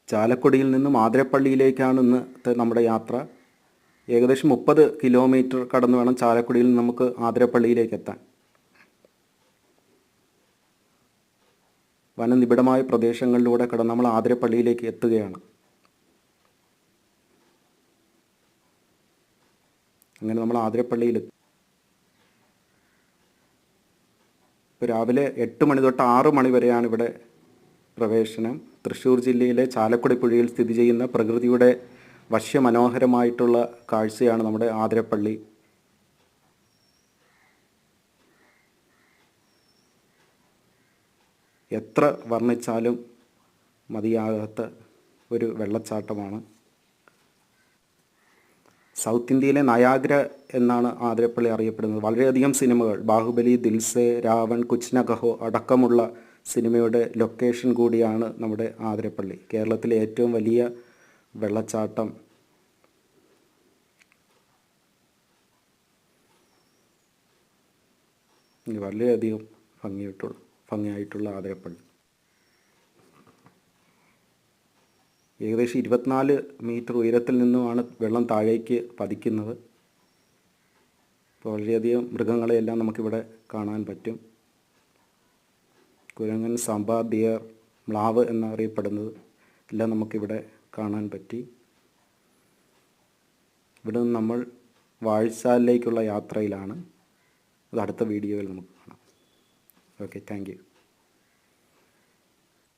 ചാലക്കുടിയിൽ നിന്നും ആതിരപ്പള്ളിയിലേക്കാണ് ഇന്നത്തെ നമ്മുടെ യാത്ര. ഏകദേശം 30 കിലോമീറ്റർ കടന്ന് വേണം ചാലക്കുടിയിൽ നിന്ന് നമുക്ക് ആതിരപ്പള്ളിയിലേക്ക് എത്താൻ. വനനിബിഡമായ പ്രദേശങ്ങളിലൂടെ കടന്ന് നമ്മൾ ആതിരപ്പള്ളിയിലേക്ക് എത്തുകയാണ്. അങ്ങനെ നമ്മൾ ആതിരപ്പള്ളിയിലെത്തി. ഇപ്പോൾ രാവിലെ 8 മണി തൊട്ട് 6 മണി വരെയാണ് ഇവിടെ പ്രവേശനം. തൃശ്ശൂർ ജില്ലയിലെ ചാലക്കുടി പുഴയിൽ സ്ഥിതി ചെയ്യുന്ന പ്രകൃതിയുടെ വശ്യമനോഹരമായിട്ടുള്ള കാഴ്ചയാണ് നമ്മുടെ ആതിരപ്പള്ളി. എത്ര വർണ്ണിച്ചാലും മതിയാകാത്ത ഒരു വെള്ളച്ചാട്ടമാണ്. സൗത്ത് ഇന്ത്യയിലെ നയാഗ്ര എന്നാണ് ആതിരപ്പള്ളി അറിയപ്പെടുന്നത്. വളരെയധികം സിനിമകൾ, ബാഹുബലി, ദിൽസേ, രാവൺ, കുച്ച് ന കഹോ അടക്കമുള്ള സിനിമയുടെ ലൊക്കേഷൻ കൂടിയാണ് നമ്മുടെ ആതിരപ്പള്ളി. കേരളത്തിലെ ഏറ്റവും വലിയ വെള്ളച്ചാട്ടം. വളരെയധികം ഭംഗിയായിട്ടുള്ള ആതിരപ്പള്ളി. ഏകദേശം 24 മീറ്റർ ഉയരത്തിൽ നിന്നുമാണ് വെള്ളം താഴേക്ക് പതിക്കുന്നത്. അപ്പോൾ വളരെയധികം മൃഗങ്ങളെയെല്ലാം നമുക്കിവിടെ കാണാൻ പറ്റും. കുരങ്ങൻ, സാമ്പ, ഡിയർ, മ്ലാവ് എന്നറിയപ്പെടുന്നത് എല്ലാം നമുക്കിവിടെ കാണാൻ പറ്റി. ഇവിടെ നിന്ന് നമ്മൾ വാഴച്ചാലിലേക്കുള്ള യാത്രയിലാണ്. അത് അടുത്ത വീഡിയോയിൽ നമുക്ക് കാണാം. Okay, thank you.